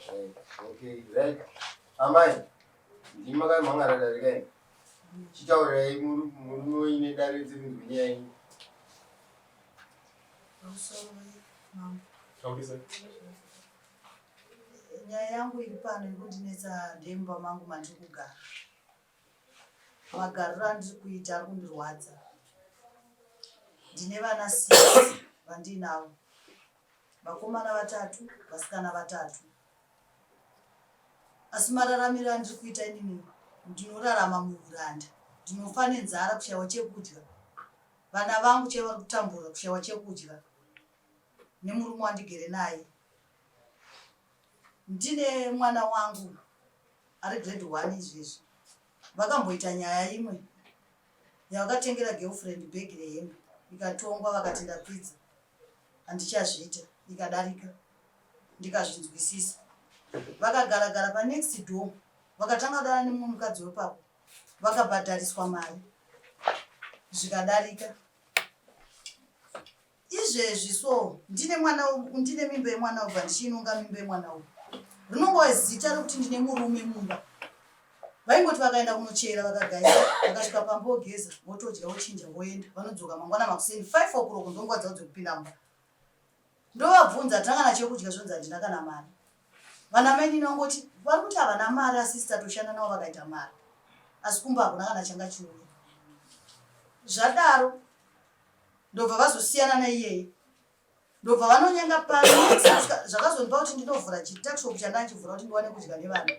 Okay, right. Amai. Dimakan mangara dari kan. Cikau rai muru ini dari sini dunia ini. Okay, sir. Nyaya yangu iri pano irikundinetsa ndemba mangu mandiri kugara. Magariro andiri kuita ari kundirwadza. Ndine vana 6 vandinavo. Vakomana 3, vasikana 3. Asi mararamiro andiri kuita inini ndinorarama muuranda. Ndinofa nenzara kushayiwa chekudya. Vana vangu chevari kutambura kushayiwa chekudya. Nemurume wandigere naye. Ndine mwana wangu ari grade 1 izvezvi. Vakamboita nyaya imwe yavakatengera girlfriend bhegi rehembe ikatongwa vakati ndapedza handichazviita ikadarika ndikazvinzwisisa. Vakagara panext door vakatanga kudara nemumwe mukadzi wepapo vakabhadhariswa mari zvikadarika. Izvezvi so ndine mimba yemwana ubva ndichinonga mimba yemwana uyu. Rinongova zita rekuti ndine murume mumba. Vaingoti vakaenda kunochera vakagaisa vakasvika pamba vogeza votodya vochinja voenda vanodzoka mangwana makuseni 5 o'clock ndonguva dzavo dzekupinda mumba. Ndovabvunza tangana chekudya zvonzi handina kana mari. Vana mai ndinongoti vari kuti havana mari asi sitatoshanda navo vakaita mari. Asi kumba hakuna kana changa chiuya. Zvadaro ndobva vazosiyana naiyeye. Ndobva vanonyenga pano zvakazondipa kuti ndinovhura chitakshop chandachivhura kuti ndiwane kudya nevana.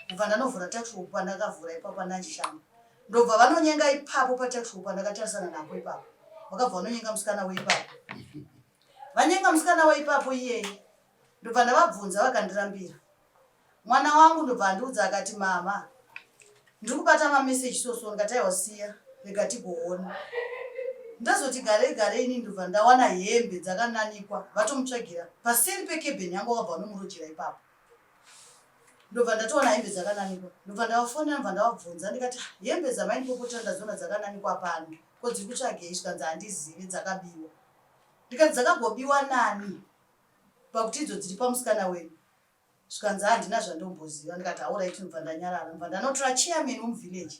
Kubva ndanovhura takshop pandakavhura ipapo pandachishanda. Ndobva vanonyenga ipapo patakshop pandakatarisana napo ipapo. Vakabva vanonyenga musikana weipapo. Vanyenga musikana weipapo iyeye. Ndobva ndavabvunza vakandirambira. Mwana wangu ndobva andiudza akati mama ndiri kubata mameseji soso ndikati aiwasiya rega tigoona. Ndazoti garei ini ndobva ndawana hembe dzakananikwa vatomutsvagira paseri pekebheni yangu vakabva vanomurojera ipapo. Ndobva ndatoona hembe dzakananikwa. Ndobva ndavafonera ndobva ndavabvunza ndikati hembe dzamaindipopota ndadziona dzakananikwa pano ko dziri kutsvagei zvikanzi handizivi dzakabiwa. Ndikati dzakagobiwa nani pakuti idzo dziri pamusikana wenyu. Zvikanzi handina zvandomboziva. Ndikati auraiti ndobva ndanyarara ndobva ndanotora chairman womuvillage.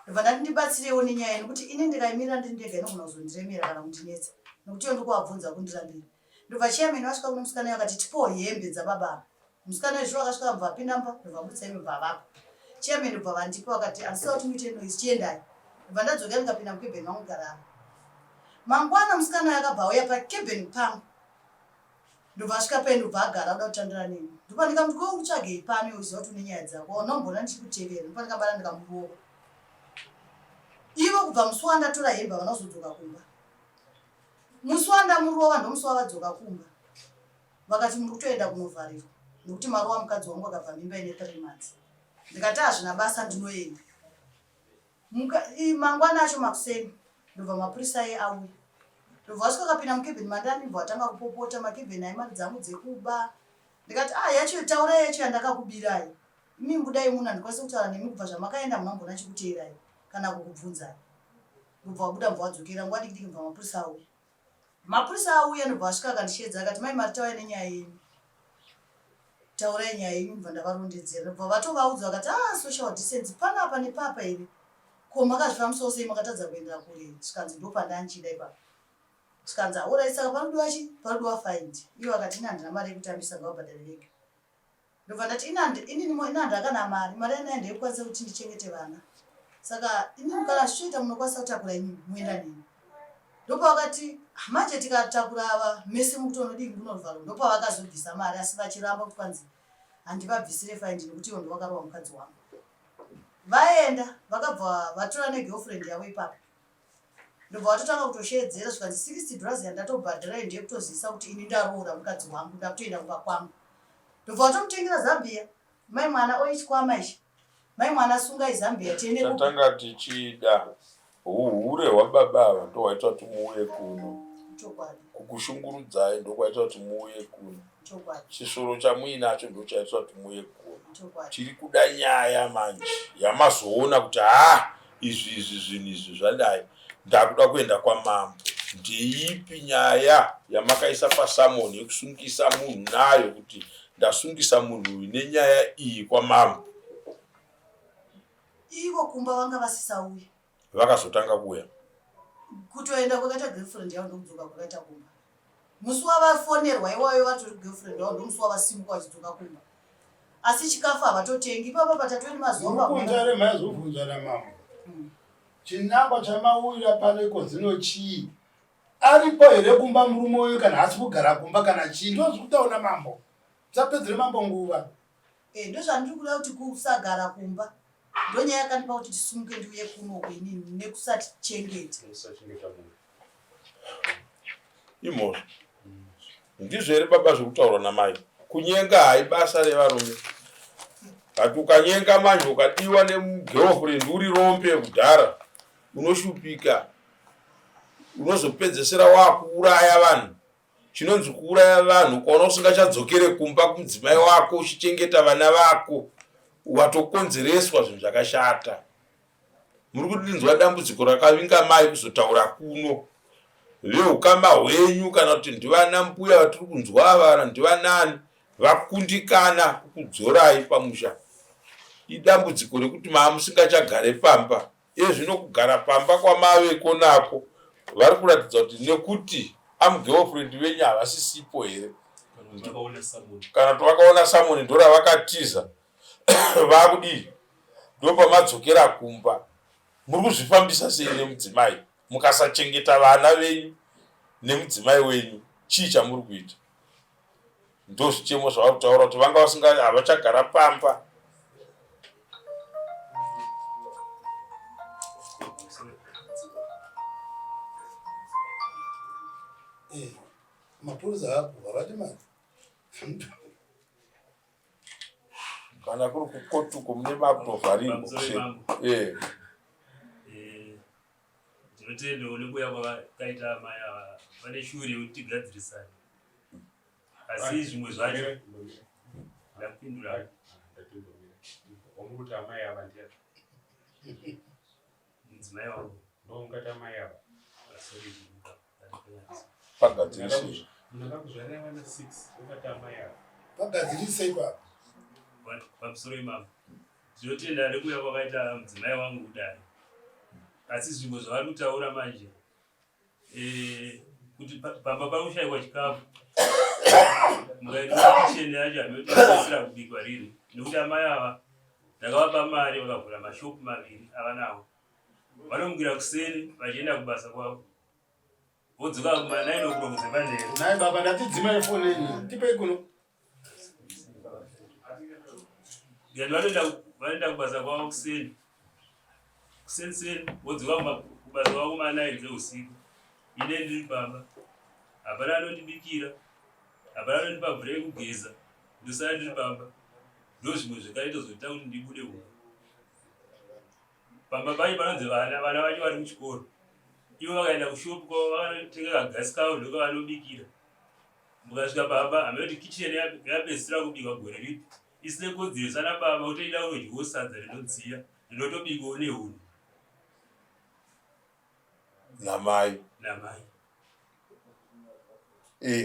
Ndobva ndati ndibatsirewo nenyaya nekuti ini ndikaimirira ndiri ndega inogona kuzondiremera kana kundinetsa nekuti iyo ndikuvabvunza kundirambira. Ndobva chairman wasvika kuno musikana uyu akati tipowo hembe dzababa. Musikana uyu akasvika mbva apinda mba ndobva abudisa mbva avapo. Chairman ndobva vandipa vakati handisiwa kuti muite noise chiendai. Ndobva ndadzokera ndikapinda mukebheni wangu garara. Mangwana musikana uyu akabva auya pakebheni pangu. Ndobva asvika pei ndobva agara uda kutandira neni. Ndobva ndikamuti ko utsvagei pano iwe uziva kuti une nyaya dzako nombona ndichikutevera. Ndobva ndikabata ndikamuruoko. Ivo kubva musi wandatora hembe havana kuzodzoka kumba. Musi wandamurova ndomusi wavadzoka kumba. Vakati muri kutoenda kunovharirwa nekuti maruva mukadzi wangu akabva mimba ine 3 months. Ndikati hazvina basa ndinoenda. Mangwana acho makuseni ndobva mapurisa auya. Ndobva vasvika vakapinda mukebheni mandani ndobva vatanga kupopota makebheni aimari dzangu dzekuba. Ndikati yacho taurai yacho yandakakubirai. Imi budai muno handikwanisi kutaura nemi kubva zvamakaenda munambona chikuteerai kana kukubvunzai. Ndobva wabuda mbva wadzokera nguva diki mbva mapurisa auya. Mapurisa auya ndobva vasvika akandishedza akati mai mari tauya nenyaya yenyu. Taurai nyaya yenyu ndobva ndavarondedzera. Ndobva vatovaudza vakati social distance panapa nepapa here. Ko makazvifambisa sei makatadza kuendera kure. Zvikanzi ndopandanchida ipapo. Zvikanzi aurai saka panodiwa chi panodiwa find. Ivo akati ina handina mari yekutambisa ngavabhadhare vega. Ndobva ndati ina handakana mari yana ndeikwanisa kuti ndichengete vana. Saka ini kana zvichoita munokwanisa kutakura inini muenda neni. Ndopa vakati manje tikatakura ava mese mukutonodii kunovharo ndopa vakazobvisa mari asi vachiramba kwanzi handivabvisire faindi nekuti ivo ndovakarowa mukadzi wangu. Vaenda vakabva vatora negirlfriend yavo ipapo. Ndobva vatotanga kutoshedzera zvikanzi $60 yandatobhadhara ndeyekutozivisa kuti ini ndaroora mukadzi wangu ndakutoenda kumba kwangu. Ndobva vatomutengera zambia. Mai mwana oichikwama ichi. Mai mwana sungai zambia tiende tatanga tichida uhure hwababa ava ndohwaita kuti muuye kuno. Kukushungurudzai ndokwaita kuti muuye kuno. Chisoro chamuinacho ndochaita kuti muuye kuno. Tiri kuda nyaya manje yamazoona kuti izvi zvinhu izvi zvadai ndakuda kuenda kwamambo. Ndeipi nyaya yamakaisa pasamoni yekusungisa munhu nayo kuti ndasungisa munhu nenyaya iyi kwamambo. Ivo kumba vanga vasisauya. Vakazotanga kuuya. Kutoenda kwakaita girlfriend yavo ndokudzoka kwakaita kumba. Musi wavafonerwa iwayo vatori girlfriend yavo ndomusi wavasimuka vachidzoka kumba. Asi chikafu havatotengi ipapa patatori mazuva kunzare mazobvunza namambo. Chinangwa chamawira paneko zino chii? Aripo here kumba murume uyu kana hasi kugara kumba kana chii? Ndozvekutaura mambo. Musapedzere mambo nguva. Ndozvandiri kuda kuti kusagara kumba. Ndonyaya yakandipa kuti tisumuke ndiuye kuno kwenini nekusati chengeta. Imo. Ndizvo here baba zvekutaura namai. Kunyenga haibasa revarume. Kuti ukanyenga manje ukadiwa nemugirlfriend uri rombe kudhara, unoshupika. Unozopedzesera wakuuraya vanhu. Chinonzi kuuraya vanhu ukaona usingachadzokere kumba kumudzimai wako uchichengeta vana vako, watokonzereswa zvinhu zvakashata. Muri kudinzwa dambudziko rakavinga mai kuzotaura kuno. Veukama hwenyu kana kuti ndivana mbuya vatiri kunzwa ava ndivanani vakundikana kukudzorai pamusha. Idambudziko rekuti musingachagare pamba. Zvino kugara pamba kwamave konako vari kuratidza kuti nekuti amugirlfriend venyu havasisipo here. Kana tovakaona samoni ndoravakatiza vakudii ndopamadzokera kumba. Muri kuzvifambisa sei nemudzimai mukasachengeta vana venyu nemudzimai wenyu? Chii chamuri kuita? Ndozvichemo zvavari kutaura kuti vanga havachagara pamba. Mapurisa hapo havati mari. Kana kuri kukotuko mune mapovhariro. Ndinotenda nekuya kwavakaita mai ava vane shuri yekuti gadzirisana. Asi zvimwe zvacho ndakupindura. Omukuti amai ava ndiani? Mudzimai wangu. Ndoungati amai ava? Pagadzirisei. Ndakakuzvarira vana 6 ukati amai ava. Pagadzirisei baba. Pamusoro imamo. Ndinotenda nekuya kwakaita mudzimai wangu kudai. Asi zvimwe zvavari kutaura manje kuti pamba pakushayikwa chikafu mukaita kicheni yacho hamenotasira kubikwa riri nekuti amai ava ndakavapa mari vakavhura mashopu maviri ava nawo vanomukira kuseni vachienda kubasa kwavo vodzoka kuma9 o'clock dzepandere. Nai baba ndatidzimai foni yenyu tipei kuno. Vanoenda kubasa kwavo kuseni vodzoka kubasa kwavo kuma9 dzeusiku. Ine ndiri pamba hapana anondibikira, hapana anondipa mvura yekugeza, ndosara ndiri pamba. Ndo zvimwe zvakaita zoita kuti ndibude uko. Pamba pacho panonzi vana vacho vari kuchikoro. Ivo vakaenda kushopu kwavo vakanotenga kagasi kavo ndokovanobikira. Mukasvika pamba hamekuti kicheni yapedzisira kubikwa gore ripi. Isine kodzero sana baba utoida unodyiwo sadza rinodziya rinotobikwawo nehuni. Namai.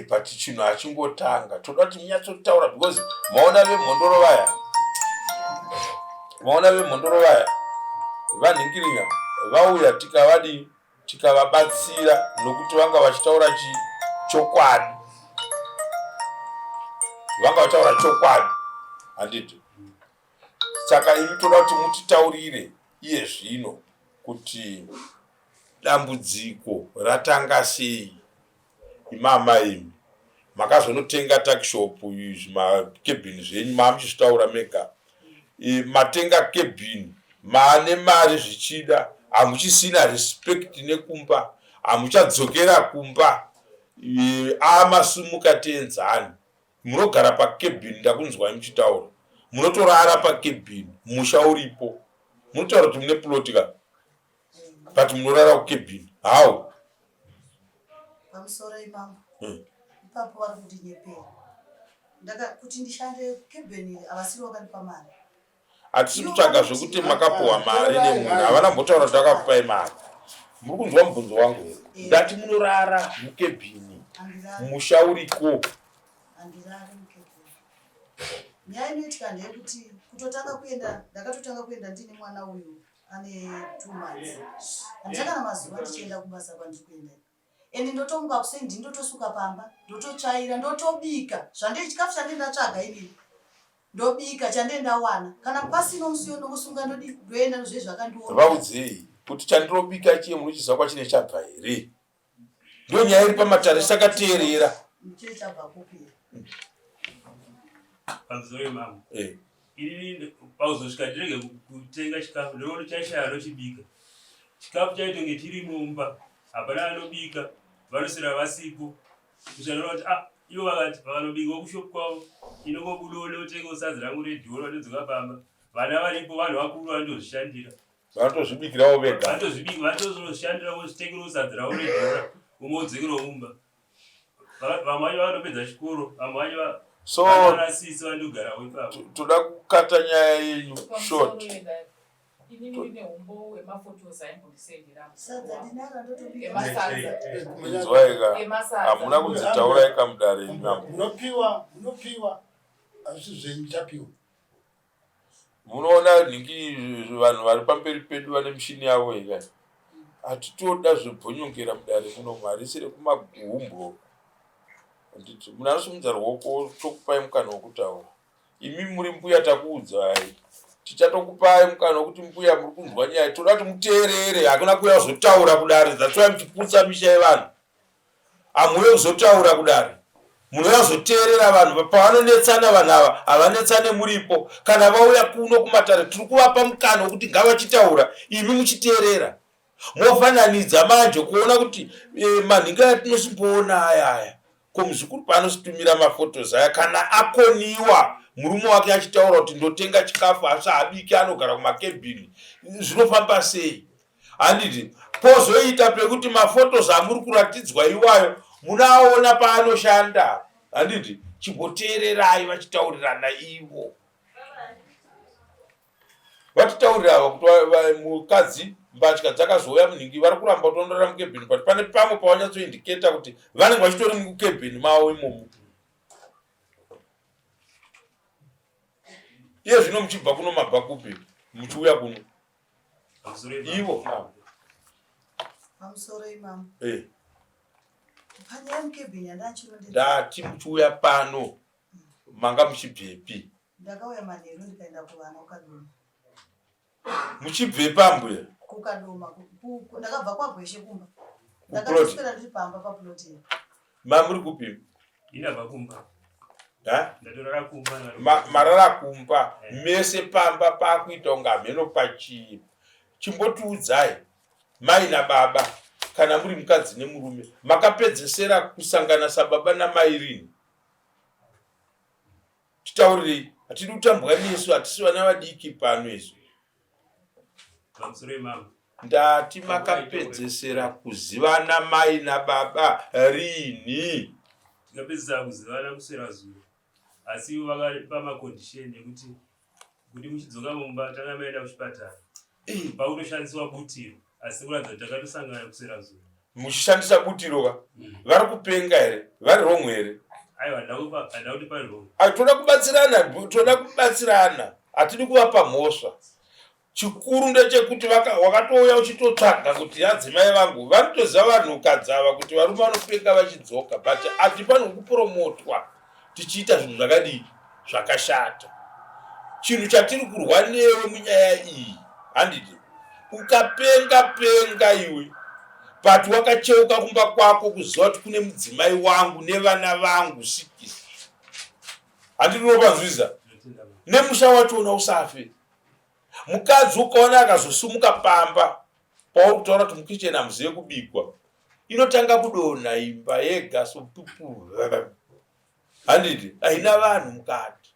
But chinhu hachingotanga. Toda kuti munyatsotaura because maona vemhondoro vaya vanhingirinya vauya tikavabatsira nokuti vanga vachitaura chokwadi. Handiti. Saka imi toda kuti mutitaurire iye zvino kuti dambudziko ratanga sei. Imama imi makazonotenga takishop makebhini zvenyu mamuchizvitaura mega. Matenga kebhini maane mari zvichida hamuchisina respect nekumba, hamuchadzokera kumba, amasumuka tenzani. Munogara pakebhini ndakunzwa muchitaura. Munotorara pakebhini musha uripo. Munotaura kuti mune plotika but munorara kukebhini. How? Pamusoro imamo. Ipapo vari kundinyepera. Kuti ndishande kebheni havasiri vakanipa mari. Hatisi kutsvaga zvekuti makapuwa mari nemunhu. Havana mbotaura kuti vakakupai mari. Muri kunzwa mubvunzo wangu here? Ndati munorara mukebhini. Musha uriko. Handirari mukebheni. nyaya inoitika ndeyekuti kutotanga kuenda ndakatotanga kuenda ndine mwana uyu ane 2 months handisaka na mazuva ndichienda kubasa kwandiri kuenda ende ndotomuka kusei ndindotosuka pamba ndototsvaira ndotobika zvandei chikafu chandendatsvaga inini ndobika chandendawana kana pasino musiyo ndokusunga ndoenda nozve zvakandiona vaudzei kuti chandirobika chiye munochiziva kwachine chabva here ndo nyaya iri pamatare sakateerera chii chabva kupira pamusoro wemambo ini pauzosvika ndirege kutenga chikafu ndono chashaya anochibika chikafu chaitonge chiri mumba hapana anobika vanosera vasipo kushanoona kuti ivo vakati vakanobika wokushopu kwavo inongobudawo neotenga usadzi rangu redhioro vanodzoka pamba vana varipo vanhu vakuru vanotozvishandira vanotozvibikirawo vega vanotozvishandira vozvitengera usadzi ravo redhiora umwe udzekero mumba vamwe vacho vanopedza chikoro vamwe vacho so vanasisi vandogara ipapo toda kukata nyaya yenyu short hamuna kudzitaura ikamudare munopiwa asi zvenyu chapiwa munoona nhingi vanhu vari pamberi pedu vane mishini yavo ika hatitoda zvebhonyongera mudare kuno mari kumagumbo nditi munasimudza ruoko tokupai mukana wokutaura imi muri mbuya takuudzai tichatokupai mukana wokuti mbuya muri kunzwa nyaya toda kuti muteerere hakuna kuya kuzotaura kudare dzatsvai muchiputsa misha yevanhu hamuye kuzotaura kudare munouya kuzoteerera vanhu pavanonetsana vanhu ava havanetsane muripo kana vauya kuno kumatare tiri kuvapa mukana wokuti ngavachitaura imi muchiteerera mofananidza manje kuona kuti manhinga yatinosimboona aya komuzukuru paanositumira mafotos aya kana akoniwa murume wake achitaura kuti ndotenga chikafu asi habiki anogara kumakebhini zvinofamba sei handiti pozoita pekuti mafotos amuri kuratidzwa iwayo munaona paanoshanda handiti chimboteererai vachitaurirana ivo vatitaurira kuti mukadzi mbatya dzakazouya munhingi vari kuramba kutondora mukebhini but pane pamwe pavanyatsoindiketa kuti vanenge vachitori mukebhini mavo imomo iye zvino muchibva kuno mabva kupi muchiuya kuno ivo pamusoro imamo panyaya mukebhini yandachirondera ndati muchiuya pano manga muchibvepi ndakauya manheru ndikaenda kuvana ukadoma muchibvepa mbuya kukadoma ndakabva kwagweshe kumba ndakatoswera ndiri pamba paploti mamuri kupi inabva kumba ndatorara kumba marara kumba mese pamba pakuita unga mheno pachii chimbotiudzai mai nababa kana muri mukadzi nemurume makapedzesera kusangana sababa namai rini titaurirei hatidi kutambwa nesu hatisi vana vadiki pano isu ndati makapedzesera kuzivana mai nababa rini tikapedzesera kuzivana kuswera zuva asi vakapa makondisheni ekuti kuti muchidzoka mumba tanga maenda kuchipatara paunoshandiswa butiro asi kuratidza kuti takatosangana kuswera zuva muchishandisa butiro ka vari kupenga here vari romwe here aiwa handa kuti pari romwe toda kubatsirana hatidi kuvapa mhosva chikuru ndechekuti wakatouya uchitotsvaga kuti adzimai vangu vanotoziva vanhukadzava kuti varume vanopenga vachidzoka but hatifanirwi kupromotwa tichiita zvinhu zvakadii zvakashata chinhu chatiri kurwa newe munyaya iyi handiti ukapenga iwe but wakacheuka kumba kwako kuziva kuti kune mudzimai wangu nevana vangu 6 handinopanzwiza nemusha wachona usafe mukadzi ukaona akazosumuka pamba pauri kutaura kuti mukicheni hamuzive kubikwa inotanga kudonha imba yega sopupu handiti haina vanhu mukati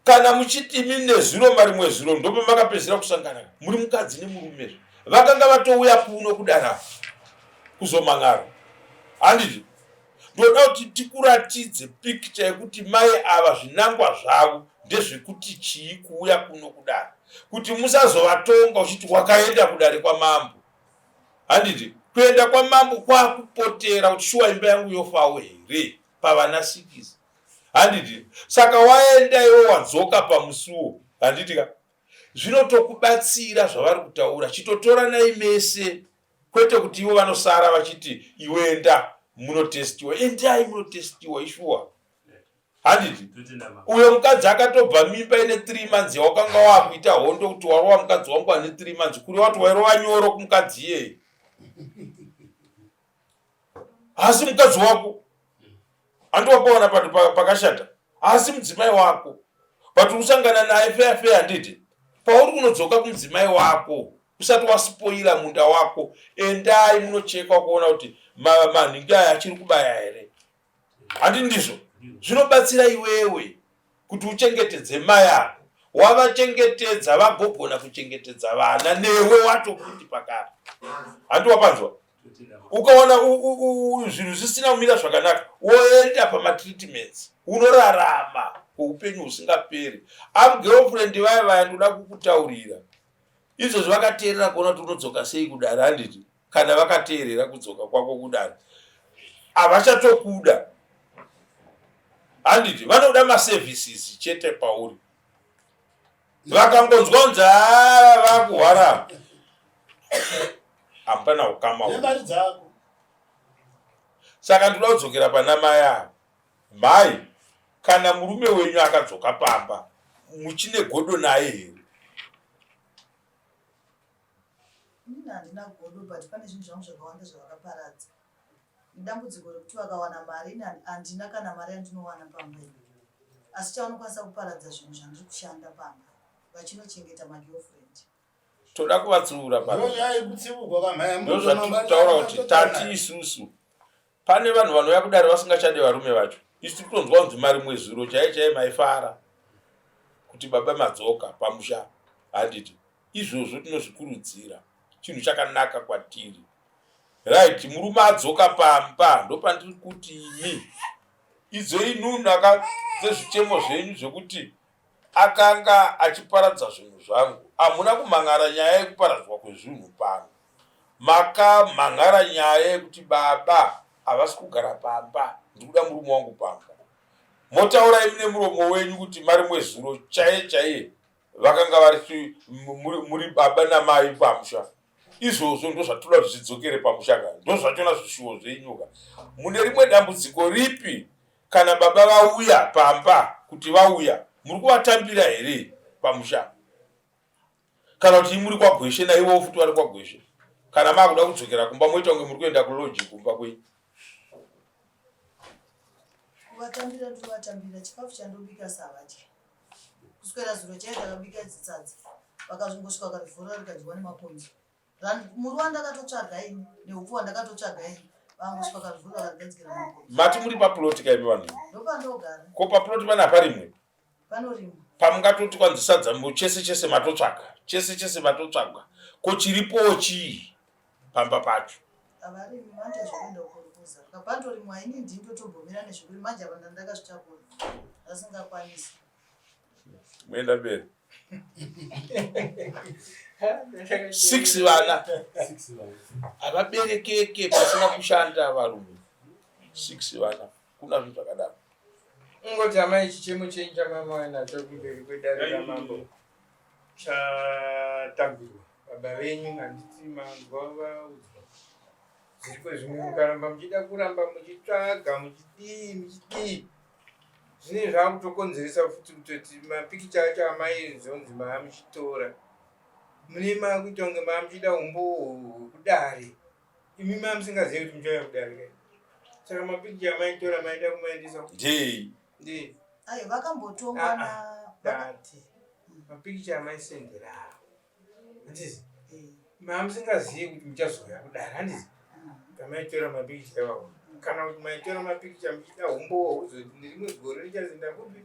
kana muchiti mine ziro marimwe ziro ndope makapedzera kusangana muri mukadzi nemurume vakanga vatouya kuno kudara kuzomangara handiti ndoda kuti tikuratidze picture yekuti mai ava zvinangwa zvavo ndezvekuti chii kuuya kuno kudara kuti musazovatonga uchiti wakaenda kudare kwamambo handiti kuenda kwamambo kwakupotera kuti shuwa imba yangu yofawo here pavana 6 handiti. Saka waenda iwe wadzoka pamusuwo, handiti ka zvinotokubatsira zvavari kutaura, chitotora nai mese, kwete kuti ivo vanosara vachiti iwe enda munotestiwa. Endai munotestiwa ishuwa, handiti. Uyo mukadzi akatobva mimba ine 3 months yawakanga wakuita hondo kuti warova mukadzi wangu ane 3 months, kuri wati wairova nyoro kumukadzi iyeye. Asi mukadzi wako andiwakaona pakashata, asi mudzimai wako but usangana naye feya handiti. Pauri kunodzoka kumudzimai wako usati waspoila munda wako, endai munochekwa kuona kuti manhingi aya achiri kubaya here. Handi ndizvo zvinobatsira iwewe kuti uchengetedze mai yako. Wavachengetedza vagogona kuchengetedza vana, newe watokuti pakati. Handi wapanzwa? Ukaona zvinhu zvisina kumira zvakanaka, woenda pamatreatments, unorarama kweupenyu husingaperi. Amugirlfriend vaya ndoda kukutaurira izvozvo vakateerera kuona kuti unodzoka sei kudara, handiti. Kana vakateerera kudzoka kwako kudara, havachatokuda, handiti. Vanoda maservices chete pauri. Vakangonzwa kunzi vakuhwara, hapana ukama. Saka ndoda kudzokera pana mai avo. Mai, kana murume wenyu akadzoka pamba, muchine godo naye here? Handina godo, but pane zvinhu zvangu zvakawanda zvavakaparadza. Dambudziko rekuti vakawana mari, handina kana mari yandinowana pamba. Asi chavanokwanisa kuparadza zvinhu zvandiri kushanda pamba, vachinochengeta magirlfriend. Toda kuvatsiura ndozvatikutaura kuti tati isusu pane vanhu vanouya kudare vasingachade varume vacho. Isu tiri kutonzwa kunzi mari mwezuro chaiye maifara kuti baba madzoka pamusha, handiti. Izvozvo tinozvikurudzira, chinhu chakanaka kwatiri. Right, murume adzoka pamba, ndopandiri kuti imi idzoi nhunhu dzezvitemo zvenyu zvokuti akanga achiparadza zvinhu zvangu. Hamuna kumhan'ara nyaya yekuparadzwa kwezvinhu pano, makamhan'ara nyaya yekuti baba havasi kugara pamba, ndikuda murume wangu pamba. Motaura imi nemuromo wenyu kuti mari mwezuro chaiye vakanga vari muri baba namai pamusha. Izvozvo ndozvatoda kuti zvidzokere pamusha ka, ndozvatona zvishuwo zvenyuka. Mune rimwe dambudziko ripi kana baba vauya pamba, kuti vauya muri kuvatambira here pamusha? Kana kuti muri kwagweshe naivo futi vari kwagweshe? Kana makuda kudzokera kumba moita kunge muri kuenda kuloji kumba kwenyu? Kuvatambira ndovatambira, chikafu chandobika savadya. Kuswera zuro chaiye takabika sadza, vakazvingosvika vakarivhura rikadyiwa nemaponzi. Muri wandakatotsvaga ini neupfu wandakatotsvaga ini, vangosvika vakarivhura vakarigadzikira maponzi. Mati muri paploti kaimi vanhu? Ndopandogara. Ko paploti pana parimwe? Panorimwa. Pamungatoti kwanzi sadza chese matotsvaga, chese matotsvaga, ko chiripo chii pamba pacho? Avarimi vanoita zvekuenda kukurukuza. Kapandorimwa ini ndindotombomira nezvekuri manje apa ndakazvitakura. Asingakwanisi. Muenda mberi. 6 vana. Havaberekeke pasina kushanda varume. 6 vana. Kuna zvinhu zvakadaro. Ungoti amai chichemo chenyu chamama wanacho kumberi kwedare ramambo chatambirwa. Baba venyu handiti mangova zviriko zvimwe mukaramba muchida kuramba muchitsvaga muchidii zvine zvakutokonzeresa futi kutoti mapikicha acho amai zonzi maamuchitora mune makuita kunge maamuchida umbo kudare imi maamusingazivi kuti muchauya kudare kai. Saka mapikicha amaitora maida kumaendesa Ndii. Ayo vakambotongwa na dati mapikicha amaisendera handizi maamusingazivi kuti muchazoya kudare handizi kamaitora mapikicha iwawo kana kuti maitora mapikicha muchida umbo uzoti nerimwe gore richazinda kupi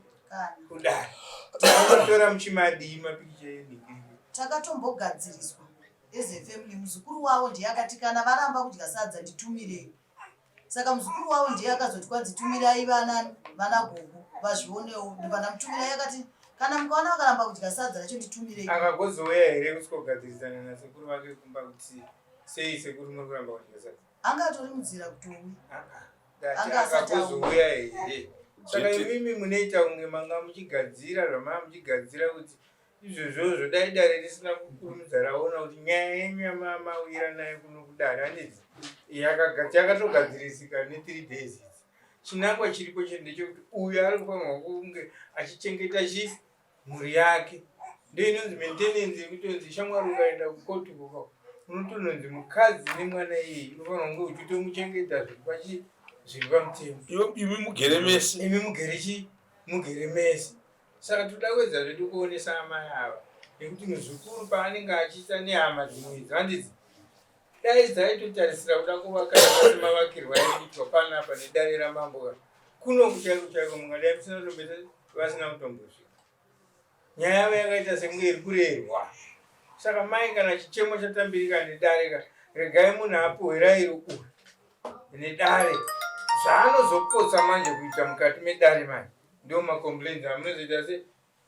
kudare takatora muchimadii mapikicha eniki. Takatombogadziriswa as a family. Muzukuru wavo ndiye akati kana varamba kudya sadza nditumirei. Saka muzukuru wavo ndiye akazoti kwadzitumirai vana gogo vazvionewo. Ndipanamutumirai akati kana mukaona vakaramba kudya sadza racho nditumirei. Akagozouya here kusikogadzirisana nasekuru vake kumba kuti sei sekuru muri kuramba kudya sadza? Angatori mudzira kutouya. Akagozouya here saka imimi munoita kunge manga muchigadzira zvamanga muchigadzira kuti izvozvozvo dai dare risina kukurumidza raona kuti nyaya yenyu yamamawira nayo kuno kudare handidzi yakatogadzirisika ne3 days idzi. Chinangwa chiripo ndechekuti uyu ari kufanirwa kunge achichengeta mhuri yake. Ndio inonzi maintenance yekutonzi shamwari ukaenda kukoti koko unotononzi mukadzi nemwana iyi unofanirwa kunge uchitomuchengeta zviri pamutemo. Imi mugere mese. Imi mugere mese. Saka toda kuedza zvedu kuonesa amai ava nekuti muzukuru paanenge achiita nehama dzimwe idzi handidzi dai dzaitotarisira kuda kuvaka semavakirwa aiitwa panapa nedare ramambo kuno kuchaiko mungadai musina kutombesa vasina kutombosvika. Nyaya yavo yakaita sekunge iri kurerwa. Saka mai kana chichemo chatambirika nedare regai munhu apohwerai uyu nedare zvaanozopotsa manje kuita mukati medare manje ndio macomplaints amunozoita se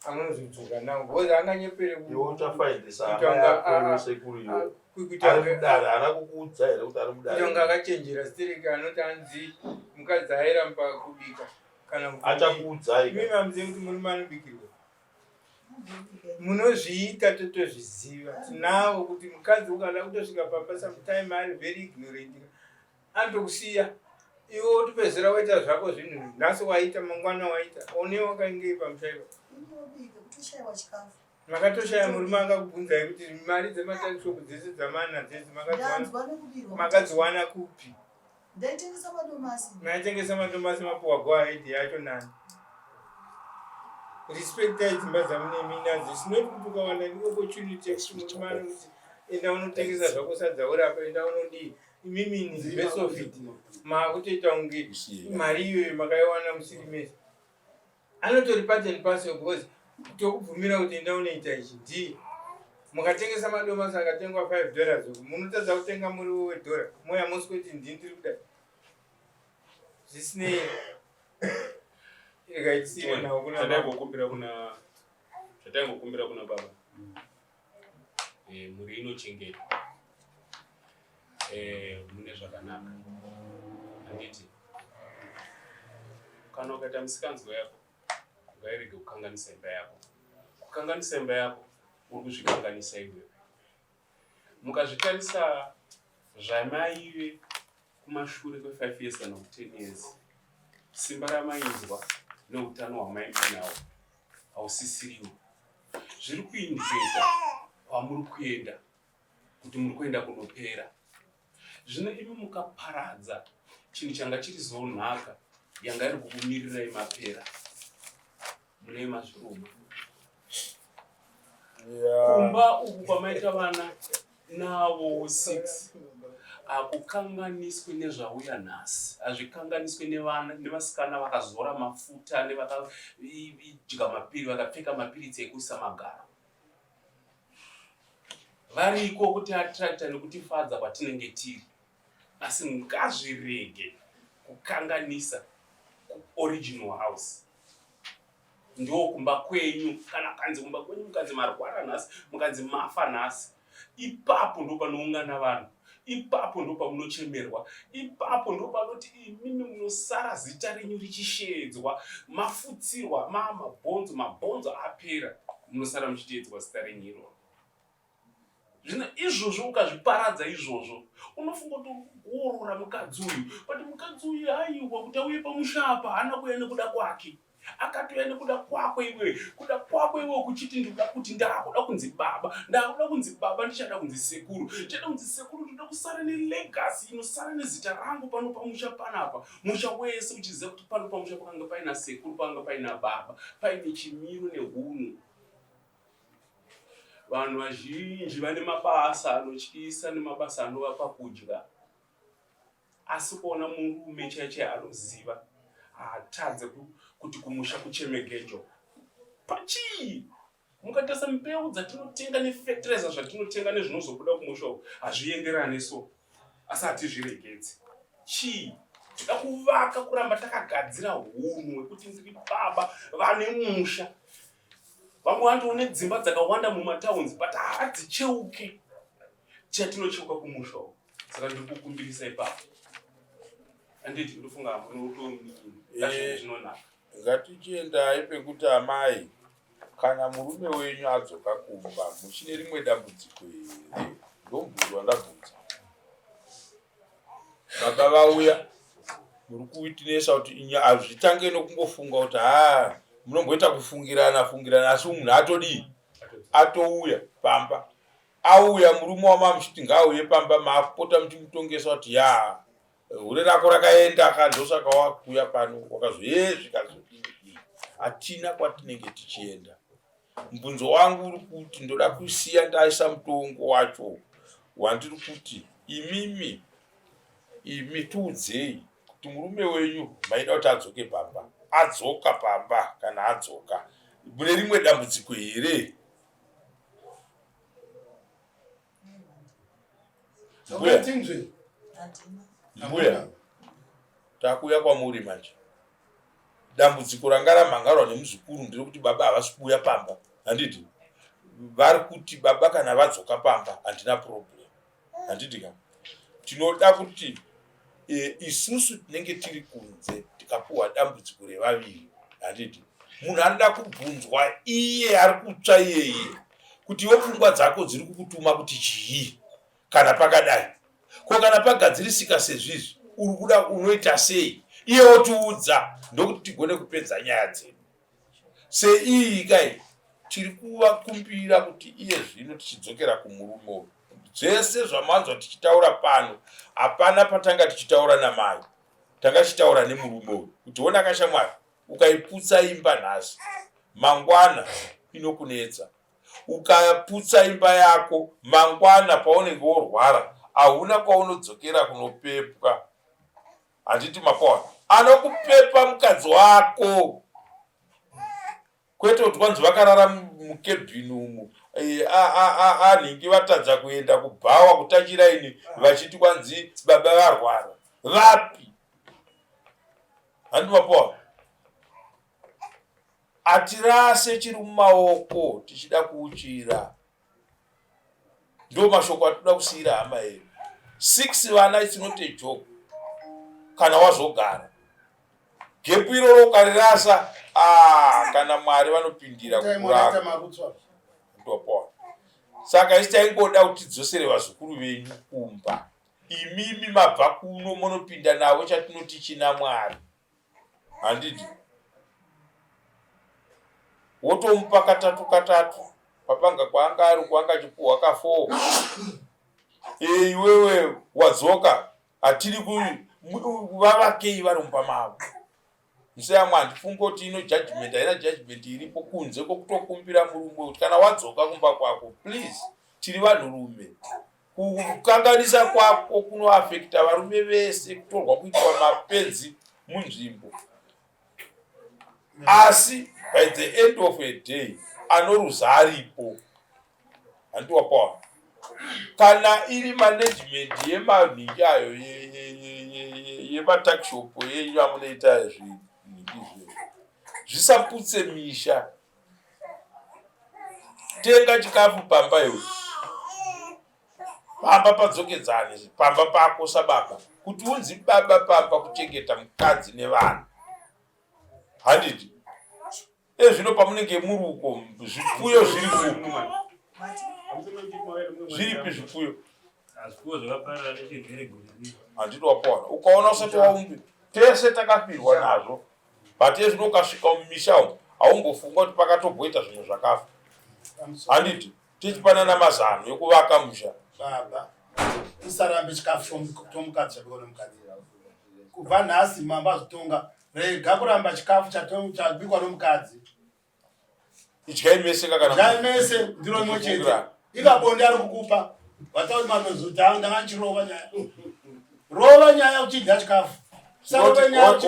amunozodzoka nawo because anganyepere kutonga akachenjera stereka anoti anzi mukadzi airamba kubika kana achakuudzai mimi amuzivi kuti murume anobikirwa munozviita totozviziva tinavo kuti mukadzi ukada kutosvika papa sometime ari very ignorant anotokusiya iwe utopedzera waita zvako zvinhu nhasi waita mangwana waita one wakaingei pamushaiwa makatoshaya murume angakubvunzai kuti mari dzematakishopu dzese dzamana dzese makadziwana kupi? maitengesa madomasi mapuwa goahead yacho nani. Respectai dzimba dzamuneminadzo sinoti kuti ukawana opportunity yekuti murume anokuti enda unotengesa zvako sadza urapa enda unodii imimi ni best of it makutoita kunge mari iyoyo makaiwana musiri mese anotori part and parcel because tokubvumira kuti enda unoita ichi ndii mukatengesa madomasi akatengwa $5 uku munotadza kutenga muriwo wedhora moya mosi kuti ndini tiri kudai zvisinei ikaitisiwe nawo kuna zvataingokumbira kuna baba muri inochengetwa mune zvakanaka handiti kana ukaita musikanzwa yako ngairege kukanganisa imba yako. Kukanganisa imba yako uri kuzvikanganisa iwewe. Mukazvitarisa zvamaive kumashure kwe5 years kana 10 years simba ramainzwa neutano hwamainavo hausisiriwo. Zviri kuindiketa kwamuri kuenda kuti muri kuenda kunopera. Zvino imi mukaparadza chinhu changa chiri zonhaka yanga iri kukumirirai mapera mune mazviruma. Kumba uku kwamaita vana navo 6 akukanganiswe nezvauya nhasi, hazvikanganiswe nevasikana vakazora mafuta nevakadya mapiri vakapfeka mapiritsi ekuisa magaro. Variko kuti attracta nekutifadza kwatinenge tiri, asi ngazvirege kukanganisa original house. Ndio kumba kwenyu, kana kanzi kumba kwenyu mukanzi marwara nhasi, mukanzi mafa nhasi, ipapo ndo panoungana vanhu, ipapo ndo pamunochemerwa, ipapo ndo panoti imimi munosara zita renyu richishedzwa, mafutsirwa, mabhonzo apera, munosara muchiteedzwa zita renyu iroro. Zvino izvozvo ukazviparadza izvozvo, unofunga kuti urikuorora mukadzi uyu, but mukadzi uyu aiwa kuti auye pamusha apa haana kuuya nekuda kwake. Akatouya nekuda kwako iwe, kuda kwako iwe kuchiti ndikuda kuti ndakuda kunzi baba, ndichada kunzi sekuru. Ndichada kunzi sekuru, ndoda kusara nelegacy inosara nezita rangu pano pamusha panapa. Musha wese uchiziva kuti pano pamusha pakanga paina sekuru, pakanga paina baba, paine chimiro nehunhu. Vanhu vazhinji vane mabasa anotyisa nemabasa anovapa kudya. Asi kuona murume chaiye anoziva atadze kuti kumusha kuchemegejo. Pachii? Mukatasa mbeu dzatinotenga nefertilizer zvatinotenga nezvinozobuda kumusha hazvienderane so. Asi hatizviregedzi. Chii? Toda kuvaka kuramba takagadzira hunhu hwekuti ndiri baba vane musha. Vamwe vantoone dzimba dzakawanda mumatowns but hadzicheuke chatinocheuka kumusha. Saka ndiri kukumbirisa ipapo. Anditi ndofunga munotomunikini. Zvinonaka. ngatichiendai pekuti amai kana murume wenyu adzoka kumba muchine rimwe dambudziko here ndomubvunzo wandabvunza. Baba vauya muri kuitinesa kuti hazvitange nokungofunga kuti munomboita kufungirana asi munhu atodii atouya pamba auya murume wamamuchiti ngaauye pamba mapota muchimutongesa kuti hure rako rakaenda akandosaka wakuya pano wakazoyezvikazodii. Hatina kwatinenge tichienda. Mbunzo wangu uri kuti ndoda kusiya ndaisa mutongo wacho wandiri kuti imi tiudzei kuti murume wenyu maida kuti adzoke pamba, adzoka pamba kana adzoka mune rimwe dambudziko here? Mbuya takuya kwamuri manje. Dambudziko ranga ramhangarwa nemuzukuru ndiri kuti baba havasi kuuya pamba. Handiti vari kuti baba kana vadzoka pamba handina problem. Handiti ka tinoda kuti isusu tinenge tiri kunze tikapuwa dambudziko revaviri. Handiti munhu anoda kubvunzwa iye ari kutsva iyeye kuti iwe pfungwa dzako dziri kukutuma kuti chii kana pakadai ko kana pagadzirisika sezvizvi uri kuda unoita sei iye otiudza ndokuti tigone kupedza nyaya dzedu. Sei kai tiri kuvakumbira kuti iye zvino tichidzokera kumurume zvese zvamanzwa tichitaura pano hapana patanga tichitaura namai, tanga tichitaura nemurume kuti ona kashamwari ukaiputsa imba nhasi mangwana inokunetsa, ukaputsa imba yako mangwana paunenge worwara hauna kwaunodzokera kunopepwa. Handiti mapawana anokupepa mukadzi wako kwete kuti vanzi vakarara mukebhini umu anhingi vatadza kuenda kubhawa kutachiraini vachiti kwanzi baba varwara vapi. Handiti mapawana atirase chiri mumaoko tichida kuuchira. Ndo mashoko atoda kusiyira hama yedu. 6 vana is not a joke kana wazogara gepu iroro ukarirasa kana Mwari vanopindira kurapa. Ndopo saka isi taingoda kuti tidzosere vazukuru venyu kumba. Imimi mabva kuno munopinda navo chatinoti china Mwari. Handiti wotomupa katatu papanga kwanga ari kwanga chipuwa ka 4 iwewe wadzoka atiri kuvavakei vari mumba mavo. Museyamwa ndifunga kuti ino judgment haina judgment iripo kunze kwokutokumbira murume kuti kana wadzoka kumba kwako please tiri vanhurume. Kukanganisa kwako kunoafekta varume vese kutorwa kuitwa mapenzi munzvimbo. Asi by the end of a day anoruza aripo. Handiti pawana kana iri management yemanhingi ayo yematakishopu yenyu amunoita zvisaputse misha. Tenga chikafu pamba iwe pamba padzokedzane pamba pako sababa kuti unzi baba pamba kuchengeta mukadzi nevana. Handiti zvino pamunenge muri uko zvipfuyo zviri kuko zviripi zvipfuyo handiti wapona ukaona usati waumbi tese takapirwa nazvo bate zvino ukasvika mumisha umu haumbofunga kuti pakatobhoita zvimwe zvakafa. Handiti tichipanana mazano ekuvaka musha. Baba usarambe chikafu tomukadzi chakona mukadzi kubva nhasi mamba azotonga rega kuramba chikafu chabikwa nomukadzi. Idyai mese kakana mese ndiro mochete ikabonde ari kukupa watauri manozota ndangachirova nyaya rova nyaya uchidya chikafu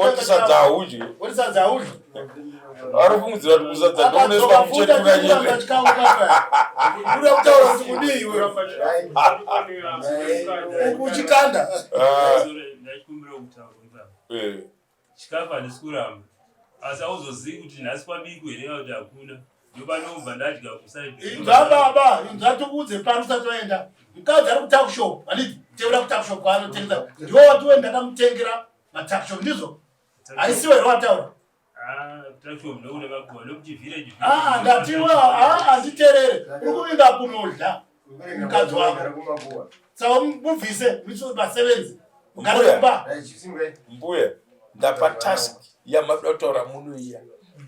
otisadza haudyi otisadza haudyi ari kufungidzira kuti kusadza ndoneswa muchetura nyere uri kutaura kuti kudii iwe uchikanda ndachikumbira kutaura chikafu handisi kuramba asi auzozivi kuti nhasi kwabikwe here kuti hakuna ndopanobva ndadya kusaiibaba inzvatoudze pano usati waenda mukadzi ari kutakshop handiti tevera kutakshop kwaanotengesa ndiwo watiwe ndakamutengera matakshop ndizvo haisiwe rwataura takushopu nokune makuva nokuti village ndatiwa handiterere uri kuvinga kunodla mukadzi wako saka mubvise basevenzi mukarekumba mbuya ndapa task yamadotaura muno iya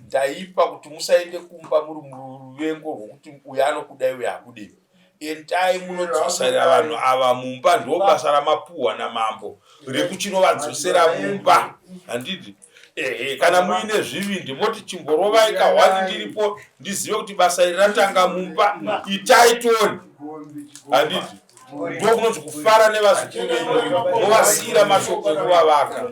ndaipa kuti musaende kumba muri muruvengo rwokuti uyu anokudai uyu hakudei endai munodzosera vanhu ava mumba ndo basa ramapuhwa namambo rekuchinovadzosera mumba handiti kana muine zvivindi moti chimborovai kahwani ndiripo ndizive kuti basa iri ratanga mumba itai toni handiti ndokunonzi kufara nevazukuru venyu movasiyira mashoko ekuvavaka